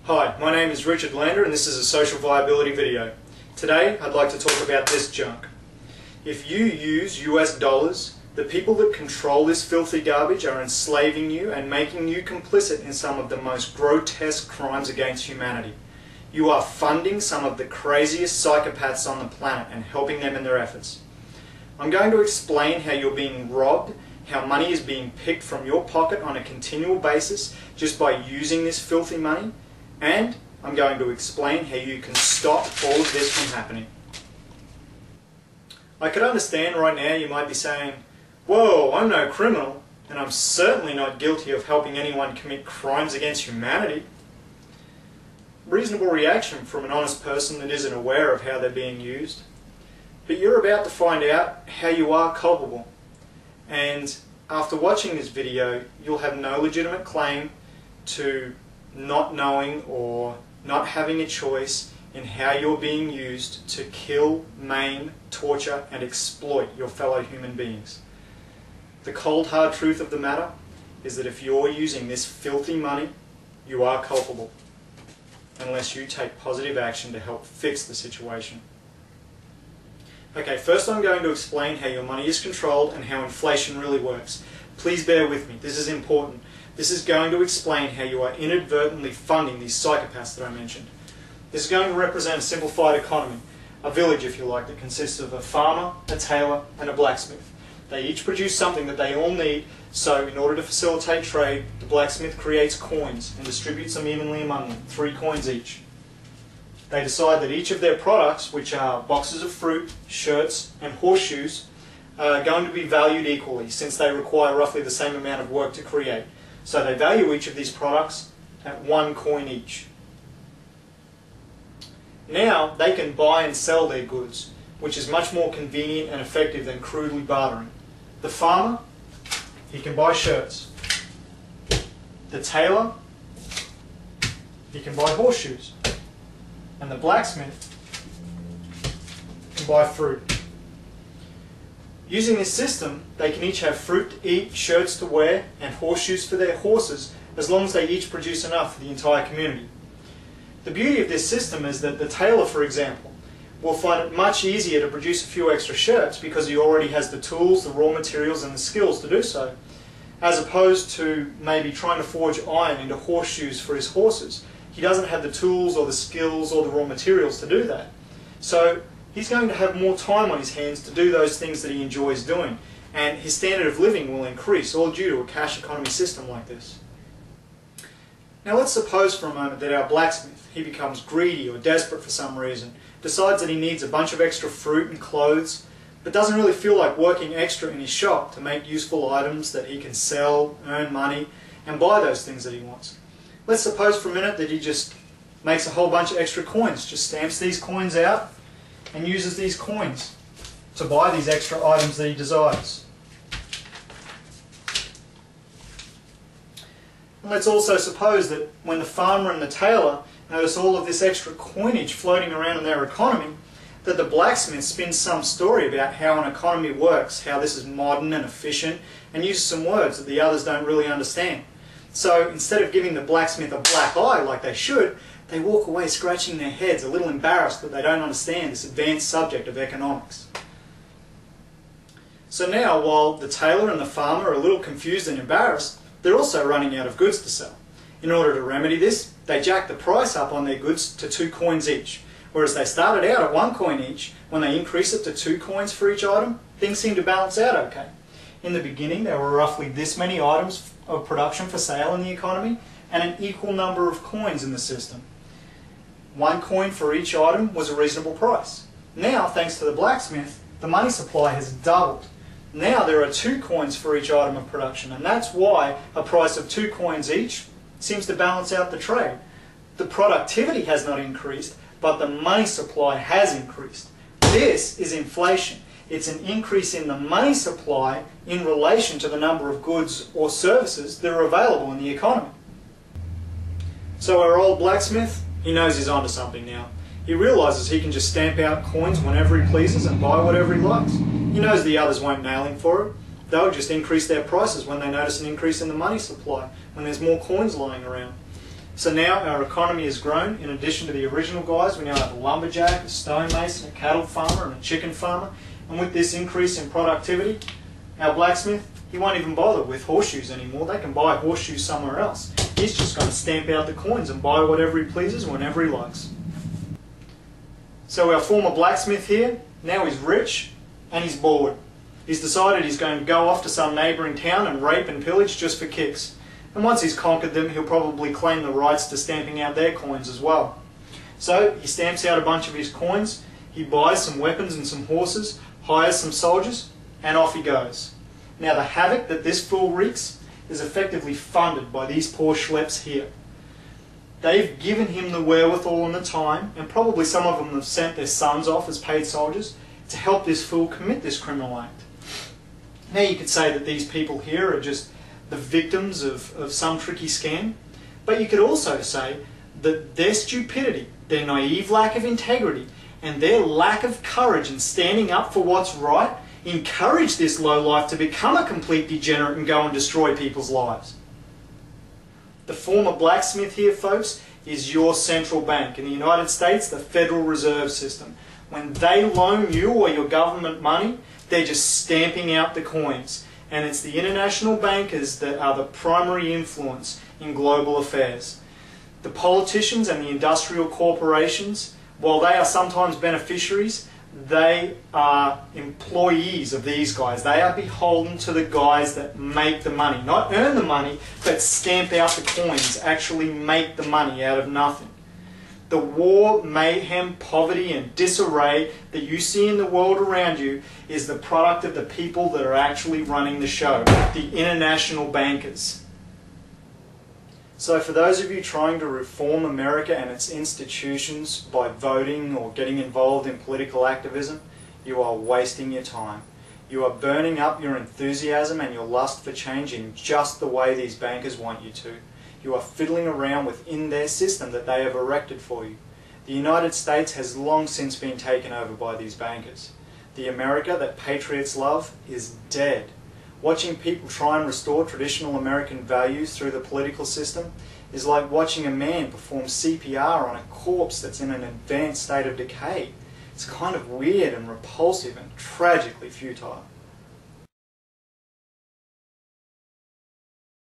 Hi, my name is Richard Lander and this is a social viability video. Today I'd like to talk about this junk. If you use US dollars, the people that control this filthy garbage are enslaving you and making you complicit in some of the most grotesque crimes against humanity. You are funding some of the craziest psychopaths on the planet and helping them in their efforts. I'm going to explain how you're being robbed, how money is being picked from your pocket on a continual basis just by using this filthy money, and I'm going to explain how you can stop all of this from happening. I could understand right now you might be saying, whoa, I'm no criminal, and I'm certainly not guilty of helping anyone commit crimes against humanity. Reasonable reaction from an honest person that isn't aware of how they're being used. But you're about to find out how you are culpable. And after watching this video, you'll have no legitimate claim to not knowing or not having a choice in how you're being used to kill, maim, torture and exploit your fellow human beings. The cold hard truth of the matter is that if you're using this filthy money, you are culpable, unless you take positive action to help fix the situation. Okay, first I'm going to explain how your money is controlled and how inflation really works. Please bear with me, this is important. This is going to explain how you are inadvertently funding these psychopaths that I mentioned. This is going to represent a simplified economy, a village if you like, that consists of a farmer, a tailor and a blacksmith. They each produce something that they all need, so in order to facilitate trade, the blacksmith creates coins and distributes them evenly among them, 3 coins each. They decide that each of their products, which are boxes of fruit, shirts and horseshoes, are going to be valued equally since they require roughly the same amount of work to create. So they value each of these products at 1 coin each. Now they can buy and sell their goods, which is much more convenient and effective than crudely bartering. The farmer, he can buy shirts. The tailor, he can buy horseshoes. And the blacksmith can buy fruit. Using this system, they can each have fruit to eat, shirts to wear, and horseshoes for their horses, as long as they each produce enough for the entire community. The beauty of this system is that the tailor, for example, will find it much easier to produce a few extra shirts because he already has the tools, the raw materials, and the skills to do so, as opposed to maybe trying to forge iron into horseshoes for his horses. He doesn't have the tools or the skills or the raw materials to do that. So he's going to have more time on his hands to do those things that he enjoys doing, and his standard of living will increase, all due to a cash economy system like this. Now let's suppose for a moment that our blacksmith, he becomes greedy or desperate for some reason, decides that he needs a bunch of extra fruit and clothes, but doesn't really feel like working extra in his shop to make useful items that he can sell, earn money, and buy those things that he wants. Let's suppose for a minute that he just makes a whole bunch of extra coins, just stamps these coins out and uses these coins to buy these extra items that he desires. And let's also suppose that when the farmer and the tailor notice all of this extra coinage floating around in their economy, that the blacksmith spins some story about how an economy works, how this is modern and efficient, and uses some words that the others don't really understand. So instead of giving the blacksmith a black eye like they should, they walk away scratching their heads, a little embarrassed that they don't understand this advanced subject of economics. So now, while the tailor and the farmer are a little confused and embarrassed, they're also running out of goods to sell. In order to remedy this, they jack the price up on their goods to 2 coins each. Whereas they started out at 1 coin each, when they increase it to 2 coins for each item, things seem to balance out okay. In the beginning, there were roughly this many items of production for sale in the economy, and an equal number of coins in the system. 1 coin for each item was a reasonable price. Now, thanks to the blacksmith, the money supply has doubled. Now there are 2 coins for each item of production, and that's why a price of 2 coins each seems to balance out the trade. The productivity has not increased, but the money supply has increased. This is inflation. It's an increase in the money supply in relation to the number of goods or services that are available in the economy. So our old blacksmith, he knows he's onto something now. He realises he can just stamp out coins whenever he pleases and buy whatever he likes. He knows the others won't nail him for it. They'll just increase their prices when they notice an increase in the money supply, when there's more coins lying around. So now our economy has grown. In addition to the original guys, we now have a lumberjack, a stonemason, a cattle farmer, and a chicken farmer. And with this increase in productivity, our blacksmith, he won't even bother with horseshoes anymore. They can buy horseshoes somewhere else. He's just going to stamp out the coins and buy whatever he pleases whenever he likes. So our former blacksmith here, now he's rich and he's bored. He's decided he's going to go off to some neighbouring town and rape and pillage just for kicks. And once he's conquered them, he'll probably claim the rights to stamping out their coins as well. So he stamps out a bunch of his coins, he buys some weapons and some horses, hires some soldiers, and off he goes. Now the havoc that this fool wreaks is effectively funded by these poor schleps here. They've given him the wherewithal and the time, and probably some of them have sent their sons off as paid soldiers, to help this fool commit this criminal act. Now you could say that these people here are just the victims of some tricky scam, but you could also say that their stupidity, their naive lack of integrity, and their lack of courage in standing up for what's right encourage this lowlife to become a complete degenerate and go and destroy people's lives. The former blacksmith here, folks, is your central bank. In the United States, the Federal Reserve System. When they loan you or your government money, they're just stamping out the coins. And it's the international bankers that are the primary influence in global affairs. The politicians and the industrial corporations, while they are sometimes beneficiaries, they are employees of these guys. They are beholden to the guys that make the money. Not earn the money, but stamp out the coins, actually make the money out of nothing. The war, mayhem, poverty, and disarray that you see in the world around you is the product of the people that are actually running the show, the international bankers. So for those of you trying to reform America and its institutions by voting or getting involved in political activism, you are wasting your time. You are burning up your enthusiasm and your lust for change in just the way these bankers want you to. You are fiddling around within their system that they have erected for you. The United States has long since been taken over by these bankers. The America that patriots love is dead. Watching people try and restore traditional American values through the political system is like watching a man perform CPR on a corpse that's in an advanced state of decay. It's kind of weird and repulsive and tragically futile.